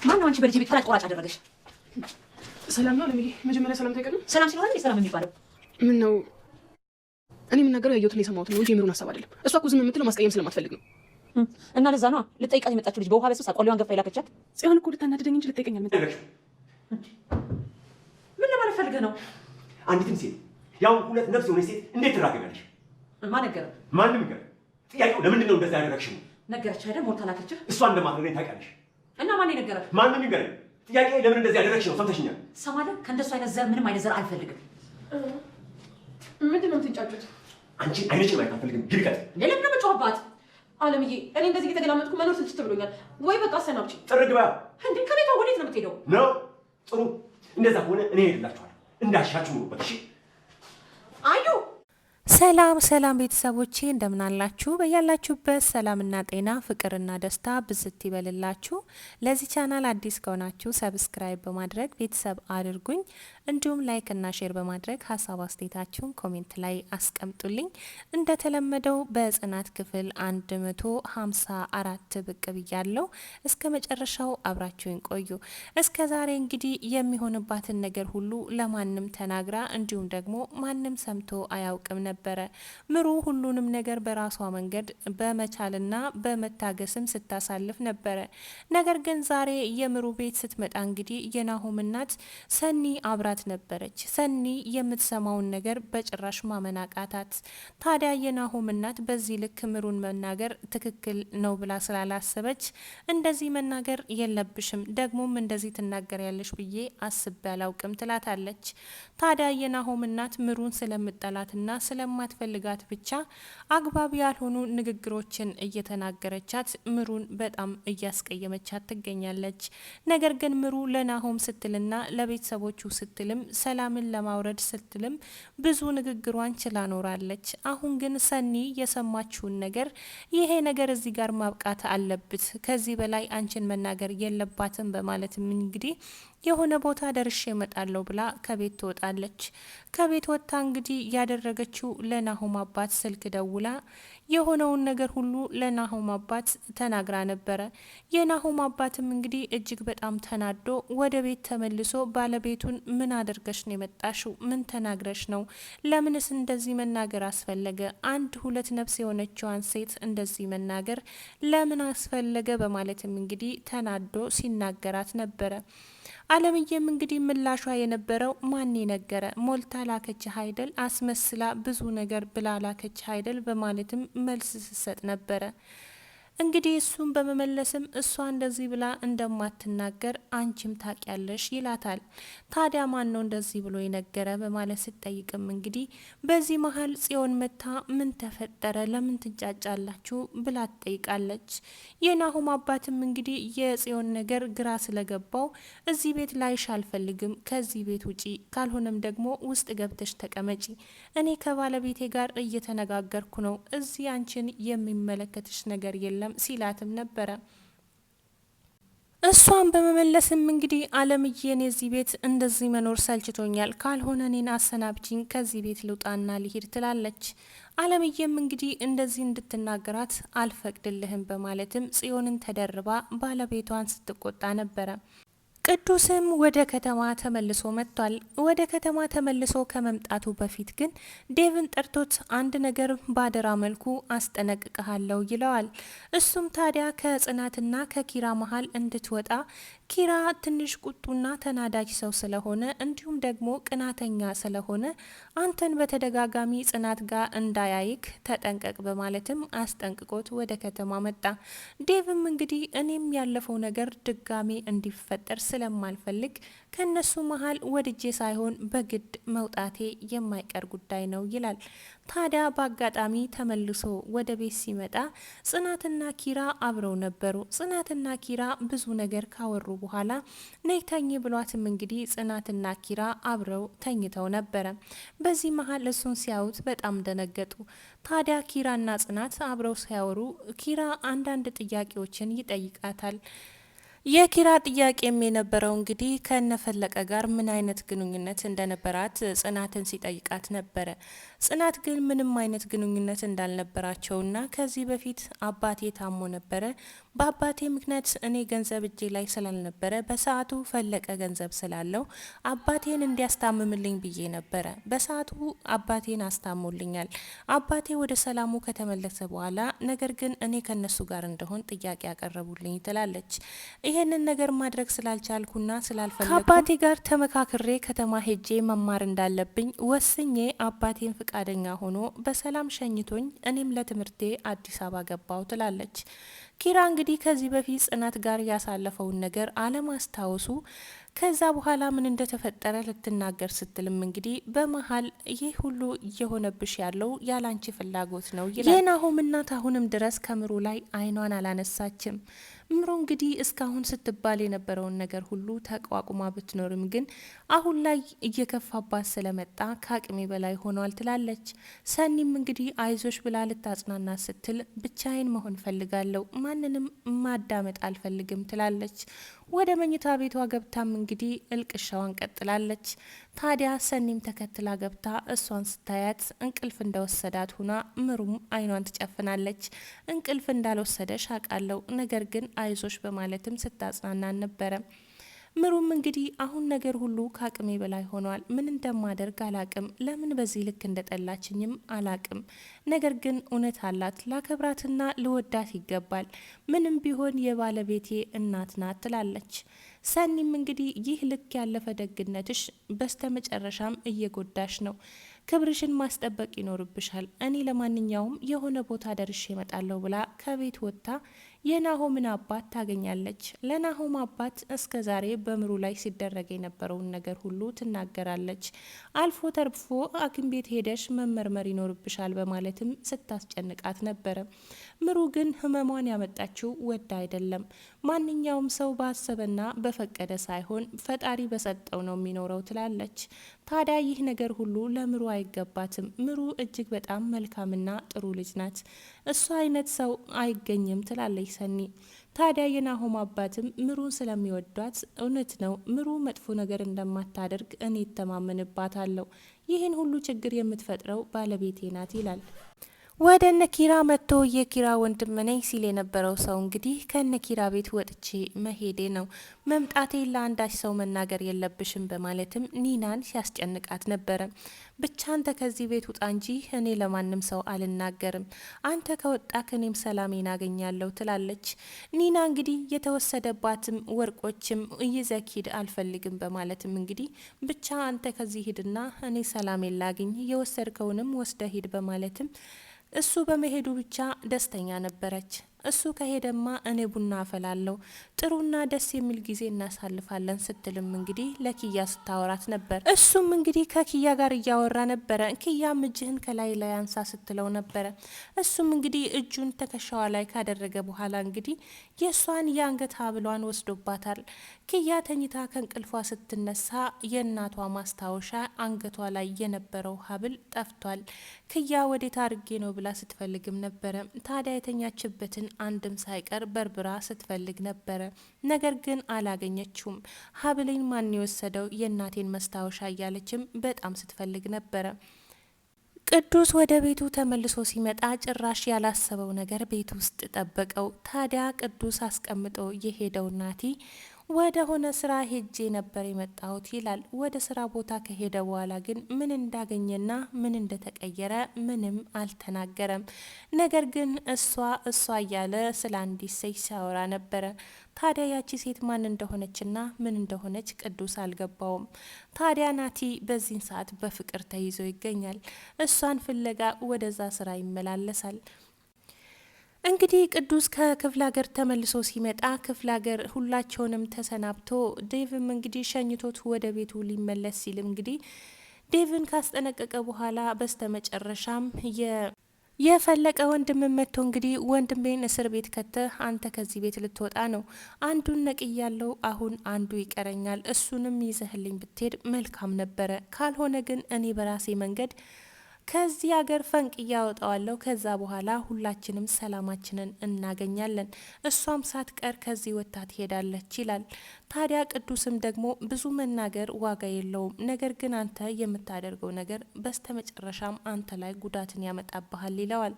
ማን ነው አንቺ በልጅ ቤት ፈላጭ ቆራጭ አደረገሽ? ሰላም ነው ለሚሊ መጀመሪያ ሰላም ታይቀርም። ሰላም ሲሆን እንዴ ሰላም የሚባለው? ምን ነው እኔ የምናገረው ያየሁትን የሰማሁትን ነው እንጂ የምሩን ሐሳብ አይደለም። እሷ እኮ ዝም የምትለው ማስቀየም ስለማትፈልግ ነው። እና ለዛ ነው ልጠይቃት የመጣችው ልጅ በውሃ በሱ ሳቆሊዋን ገፋ ይላከቻት። ጽዮን እኮ ልታናድደኝ እንጂ ልጠይቀኝ አልመጣች። ምን ለማለት ፈልገህ ነው? አንዲትም ሴት ያው ሁለት ነፍስ የሆነች ሴት እንዴት ትራገኛለሽ? ማን ነገረ? ማንም ነገር ጥያቄው ለምንድን ነው እንደዛ ያደረግሽው? ነገረች አይደል? ሞልታ ላከችህ። እሷ እንደማትነግረኝ ታውቂያለሽ። እና ማን ነገረ? ማንም ይንገረኝ። ጥያቄ ለምን እንደዚህ ያደረግሽ ነው። ሰምተሽኛል? ሰማለህ? ከእንደሱ አይነት ዘር ምንም አይነት ዘር አልፈልግም። ምንድን ነው የምትንጫጩት? አንቺ አይነሽን ማየት አልፈልግም። ይልቀጥ ለምን ነው የምትጮህባት? አለምዬ እኔ እንደዚህ እየተገላመጥኩ መኖር ስልችት ብሎኛል። ወይ በቃ አሰናብቺ። ጥርግ በያ እንዴ ከቤቷ ወዴት ነው የምትሄደው? ነው ጥሩ። እንደዛ ከሆነ እኔ ሄድላችኋለሁ። እንዳሻችሁ ኑሩበት። እሺ አዩ ሰላም ሰላም ቤተሰቦቼ እንደምን አላችሁ? በያላችሁበት ሰላምና ጤና ፍቅርና ደስታ ብዝት ይበልላችሁ። ለዚህ ቻናል አዲስ ከሆናችሁ ሰብስክራይብ በማድረግ ቤተሰብ አድርጉኝ። እንዲሁም ላይክ እና ሼር በማድረግ ሀሳብ አስተያየታችሁን ኮሜንት ላይ አስቀምጡልኝ። እንደተለመደው በጽናት ክፍል 154 ብቅ ብያለሁ። እስከ መጨረሻው አብራችሁን ቆዩ። እስከ ዛሬ እንግዲህ የሚሆንባትን ነገር ሁሉ ለማንም ተናግራ እንዲሁም ደግሞ ማንም ሰምቶ አያውቅም ነበር። ምሩ ሁሉንም ነገር በራሷ መንገድ በመቻልና በመታገስም ስታሳልፍ ነበረ። ነገር ግን ዛሬ የምሩ ቤት ስትመጣ እንግዲህ የናሆም እናት ሰኒ አብራት ነበረች። ሰኒ የምትሰማውን ነገር በጭራሽ ማመን አቃታት። ታዲያ የናሆም እናት በዚህ ልክ ምሩን መናገር ትክክል ነው ብላ ስላላሰበች እንደዚህ መናገር የለብሽም ደግሞም እንደዚህ ትናገሪያለሽ ብዬ አስቤ አላውቅም ትላታለች። ታዲያ የናሆም እናት ምሩን ስለምጠላትና ስለማትፈልጋት ብቻ አግባብ ያልሆኑ ንግግሮችን እየተናገረቻት ምሩን በጣም እያስቀየመቻት ትገኛለች። ነገር ግን ምሩ ለናሆም ስትልና ለቤተሰቦቹ ስትልም ሰላምን ለማውረድ ስትልም ብዙ ንግግሯን ችላ ኖራለች። አሁን ግን ሰኒ የሰማችውን ነገር ይሄ ነገር እዚህ ጋር ማብቃት አለበት፣ ከዚህ በላይ አንቺን መናገር የለባትም በማለትም እንግዲህ የሆነ ቦታ ደርሼ እመጣለሁ ብላ ከቤት ትወጣለች። ከቤት ወጥታ እንግዲህ ያደረገችው ለናሆም አባት ስልክ ደውላ የሆነውን ነገር ሁሉ ለናሆም አባት ተናግራ ነበረ። የናሆም አባትም እንግዲህ እጅግ በጣም ተናዶ ወደ ቤት ተመልሶ ባለቤቱን ምን አድርገሽ ነው የመጣሽው? ምን ተናግረሽ ነው? ለምንስ እንደዚህ መናገር አስፈለገ? አንድ ሁለት ነፍስ የሆነችዋን ሴት እንደዚህ መናገር ለምን አስፈለገ? በማለትም እንግዲህ ተናዶ ሲናገራት ነበረ። አለምዬም እንግዲህ ምላሿ የነበረው ማን ነገረ? ሞልታ ላከች አይደል? አስመስላ ብዙ ነገር ብላ ላከች አይደል? በማለትም መልስ ስትሰጥ ነበረ። እንግዲህ እሱም በመመለስም እሷ እንደዚህ ብላ እንደማትናገር አንቺም ታውቂያለሽ ይላታል። ታዲያ ማን ነው እንደዚህ ብሎ የነገረ? በማለት ስትጠይቅም እንግዲህ በዚህ መሀል ጽዮን መታ ምን ተፈጠረ ለምን ትንጫጫላችሁ ብላ ትጠይቃለች። የናሆም አባትም እንግዲህ የጽዮን ነገር ግራ ስለገባው እዚህ ቤት ላይሽ አልፈልግም፣ ከዚህ ቤት ውጪ፣ ካልሆነም ደግሞ ውስጥ ገብተሽ ተቀመጪ፣ እኔ ከባለቤቴ ጋር እየተነጋገርኩ ነው፣ እዚህ አንቺን የሚመለከትሽ ነገር የለም ሲላትም ነበረ። እሷን በመመለስም እንግዲህ አለምዬን የዚህ ቤት እንደዚህ መኖር ሰልችቶኛል፣ ካልሆነ እኔን አሰናብችኝ፣ ከዚህ ቤት ልውጣና ልሂድ ትላለች። አለምዬም እንግዲህ እንደዚህ እንድትናገራት አልፈቅድልህም በማለትም ጽዮንን ተደርባ ባለቤቷን ስትቆጣ ነበረ። ቅዱስም ወደ ከተማ ተመልሶ መጥቷል። ወደ ከተማ ተመልሶ ከመምጣቱ በፊት ግን ዴቭን ጠርቶት አንድ ነገር ባደራ መልኩ አስጠነቅቀሃለሁ ይለዋል። እሱም ታዲያ ከጽናትና ከኪራ መሀል እንድትወጣ፣ ኪራ ትንሽ ቁጡና ተናዳጅ ሰው ስለሆነ እንዲሁም ደግሞ ቅናተኛ ስለሆነ አንተን በተደጋጋሚ ጽናት ጋር እንዳያይክ ተጠንቀቅ በማለትም አስጠንቅቆት ወደ ከተማ መጣ። ዴቭም እንግዲህ እኔም ያለፈው ነገር ድጋሚ እንዲፈጠር ስለማልፈልግ ከነሱ መሀል ወድጄ ሳይሆን በግድ መውጣቴ የማይቀር ጉዳይ ነው ይላል። ታዲያ በአጋጣሚ ተመልሶ ወደ ቤት ሲመጣ ጽናትና ኪራ አብረው ነበሩ። ጽናትና ኪራ ብዙ ነገር ካወሩ በኋላ ነይ ተኝ ብሏትም እንግዲህ ጽናትና ኪራ አብረው ተኝተው ነበረ። በዚህ መሀል እሱን ሲያዩት በጣም ደነገጡ። ታዲያ ኪራና ጽናት አብረው ሲያወሩ ኪራ አንዳንድ ጥያቄዎችን ይጠይቃታል። የኪራ ጥያቄም የነበረው እንግዲህ ከነፈለቀ ጋር ምን አይነት ግንኙነት እንደነበራት ጽናትን ሲጠይቃት ነበረ። ጽናት ግን ምንም አይነት ግንኙነት እንዳልነበራቸውና ከዚህ በፊት አባቴ ታሞ ነበረ። በአባቴ ምክንያት እኔ ገንዘብ እጄ ላይ ስላልነበረ በሰዓቱ ፈለቀ ገንዘብ ስላለው አባቴን እንዲያስታምምልኝ ብዬ ነበረ። በሰዓቱ አባቴን አስታሞልኛል። አባቴ ወደ ሰላሙ ከተመለሰ በኋላ ነገር ግን እኔ ከነሱ ጋር እንደሆን ጥያቄ ያቀረቡልኝ ትላለች። ይሄንን ነገር ማድረግ ስላልቻልኩና ስላልፈለኩ ከአባቴ ጋር ተመካክሬ ከተማ ሄጄ መማር እንዳለብኝ ወስኜ አባቴን ፍቃደኛ ሆኖ በሰላም ሸኝቶኝ እኔም ለትምህርቴ አዲስ አበባ ገባው ትላለች። ኪራ እንግዲህ ከዚህ በፊት ጽናት ጋር ያሳለፈውን ነገር አለማስታወሱ ከዛ በኋላ ምን እንደተፈጠረ ልትናገር ስትልም እንግዲህ በመሀል ይህ ሁሉ እየሆነብሽ ያለው ያላንቺ ፍላጎት ነው ይላል። የናሆም እናት አሁንም ድረስ ከምሩ ላይ አይኗን አላነሳችም። ምሩ እንግዲህ እስካሁን ስትባል የነበረውን ነገር ሁሉ ተቋቁማ ብትኖርም ግን አሁን ላይ እየከፋባት ስለመጣ ከአቅሜ በላይ ሆኗል ትላለች። ሰኒም እንግዲህ አይዞሽ ብላ ልታጽናና ስትል ብቻዬን መሆን ፈልጋለሁ፣ ማንንም ማዳመጥ አልፈልግም ትላለች። ወደ መኝታ ቤቷ ገብታም እንግዲህ እልቅሻዋን ቀጥላለች። ታዲያ ሰኒም ተከትላ ገብታ እሷን ስታያት እንቅልፍ እንደወሰዳት ሁና ምሩም አይኗን ትጨፍናለች። እንቅልፍ እንዳልወሰደሽ አውቃለሁ፣ ነገር ግን አይዞሽ በማለትም ስታጽናናን ነበረ። ምሩም እንግዲህ አሁን ነገር ሁሉ ከአቅሜ በላይ ሆኗል፣ ምን እንደማደርግ አላቅም፣ ለምን በዚህ ልክ እንደጠላችኝም አላቅም፣ ነገር ግን እውነት አላት፣ ላከብራትና ልወዳት ይገባል፣ ምንም ቢሆን የባለቤቴ እናት ናት ትላለች። ሰኒም እንግዲህ ይህ ልክ ያለፈ ደግነትሽ በስተመጨረሻም እየጎዳሽ ነው፣ ክብርሽን ማስጠበቅ ይኖርብሻል፣ እኔ ለማንኛውም የሆነ ቦታ ደርሼ እመጣለሁ ብላ ከቤት ወጥታ የናሆምን አባት ታገኛለች። ለናሆም አባት እስከ ዛሬ በምሩ ላይ ሲደረግ የነበረውን ነገር ሁሉ ትናገራለች። አልፎ ተርፎ ሐኪም ቤት ሄደሽ መመርመር ይኖርብሻል በማለትም ስታስጨንቃት ነበረ። ምሩ ግን ህመሟን ያመጣችው ወዳ አይደለም። ማንኛውም ሰው ባሰበና በፈቀደ ሳይሆን ፈጣሪ በሰጠው ነው የሚኖረው ትላለች። ታዲያ ይህ ነገር ሁሉ ለምሩ አይገባትም። ምሩ እጅግ በጣም መልካምና ጥሩ ልጅ ናት። እሷ አይነት ሰው አይገኝም ትላለች ሰኒ። ታዲያ የናሆም አባትም ምሩን ስለሚወዷት እውነት ነው ምሩ መጥፎ ነገር እንደማታደርግ እኔ እተማመንባታለሁ፣ ይህን ሁሉ ችግር የምትፈጥረው ባለቤቴ ናት ይላል። ወደ ነኪራ መጥቶ የኪራ ወንድም ነኝ ሲል የነበረው ሰው እንግዲህ ከነኪራ ቤት ወጥቼ መሄዴ ነው፣ መምጣቴ ለአንዳች ሰው መናገር የለብሽም በማለትም ኒናን ሲያስጨንቃት ነበረ። ብቻ አንተ ከዚህ ቤት ውጣ እንጂ እኔ ለማንም ሰው አልናገርም፣ አንተ ከወጣ ከኔም ሰላሜን አገኛለሁ ትላለች። ኒና እንግዲህ የተወሰደባትም ወርቆችም ይዘህ ሂድ አልፈልግም በማለትም እንግዲህ ብቻ አንተ ከዚህ ሂድና እኔ ሰላሜን ላግኝ፣ የወሰድከውንም ወስደ ሂድ በማለትም እሱ በመሄዱ ብቻ ደስተኛ ነበረች። እሱ ከሄደማ እኔ ቡና አፈላለሁ፣ ጥሩና ደስ የሚል ጊዜ እናሳልፋለን ስትልም እንግዲህ ለኪያ ስታወራት ነበር። እሱም እንግዲህ ከኪያ ጋር እያወራ ነበረ። ኪያም እጅህን ከላይ ላይ አንሳ ስትለው ነበረ። እሱም እንግዲህ እጁን ትከሻዋ ላይ ካደረገ በኋላ እንግዲህ የእሷን የአንገት ሀብሏን ወስዶባታል። ኪያ ተኝታ ከእንቅልፏ ስትነሳ የእናቷ ማስታወሻ አንገቷ ላይ የነበረው ሀብል ጠፍቷል። ኪያ ወዴት አድርጌ ነው ብላ ስትፈልግም ነበረ። ታዲያ የተኛችበትን አንድም ሳይቀር በርብራ ስትፈልግ ነበረ። ነገር ግን አላገኘችውም። ሀብሌን ማን የወሰደው የእናቴን መስታወሻ እያለችም በጣም ስትፈልግ ነበረ። ቅዱስ ወደ ቤቱ ተመልሶ ሲመጣ ጭራሽ ያላሰበው ነገር ቤት ውስጥ ጠበቀው። ታዲያ ቅዱስ አስቀምጦ የሄደው ናቲ ወደ ሆነ ስራ ሄጄ ነበር የመጣሁት ይላል። ወደ ስራ ቦታ ከሄደ በኋላ ግን ምን እንዳገኘና ምን እንደተቀየረ ምንም አልተናገረም። ነገር ግን እሷ እያለ ስለ አንዲት ሴት ሲያወራ ነበረ። ታዲያ ያቺ ሴት ማን እንደሆነችና ምን እንደሆነች ቅዱስ አልገባውም። ታዲያ ናቲ በዚህን ሰዓት በፍቅር ተይዞ ይገኛል። እሷን ፍለጋ ወደዛ ስራ ይመላለሳል። እንግዲህ ቅዱስ ከክፍለ ሀገር ተመልሶ ሲመጣ ክፍለ ሀገር ሁላቸውንም ተሰናብቶ ዴቭም እንግዲህ ሸኝቶት ወደ ቤቱ ሊመለስ ሲልም እንግዲህ ዴቭን ካስጠነቀቀ በኋላ በስተመጨረሻም የፈለቀ ወንድም መጥቶ እንግዲህ ወንድሜን እስር ቤት ከተህ አንተ ከዚህ ቤት ልትወጣ ነው፣ አንዱን ነቅያለው፣ አሁን አንዱ ይቀረኛል፣ እሱንም ይዘህልኝ ብትሄድ መልካም ነበረ፣ ካልሆነ ግን እኔ በራሴ መንገድ ከዚህ ሀገር ፈንቅ እያወጣዋለሁ። ከዛ በኋላ ሁላችንም ሰላማችንን እናገኛለን፣ እሷም ሳትቀር ከዚህ ወጥታ ትሄዳለች ይላል። ታዲያ ቅዱስም ደግሞ ብዙ መናገር ዋጋ የለውም፣ ነገር ግን አንተ የምታደርገው ነገር በስተመጨረሻም አንተ ላይ ጉዳትን ያመጣብሃል ይለዋል።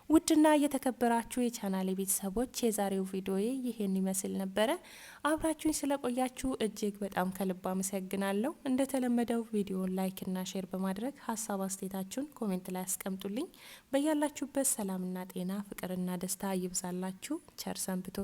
ውድና የተከበራችሁ የቻናሌ ቤተሰቦች የዛሬው ቪዲዮ ይሄን ይመስል ነበረ። አብራችሁኝ ስለቆያችሁ እጅግ በጣም ከልብ አመሰግናለሁ። እንደተለመደው ቪዲዮን ላይክና ሼር በማድረግ ሀሳብ አስተያየታችሁን ኮሜንት ላይ አስቀምጡልኝ። በያላችሁበት ሰላምና ጤና ፍቅርና ደስታ ይብዛላችሁ። ቸር ሰንብቶ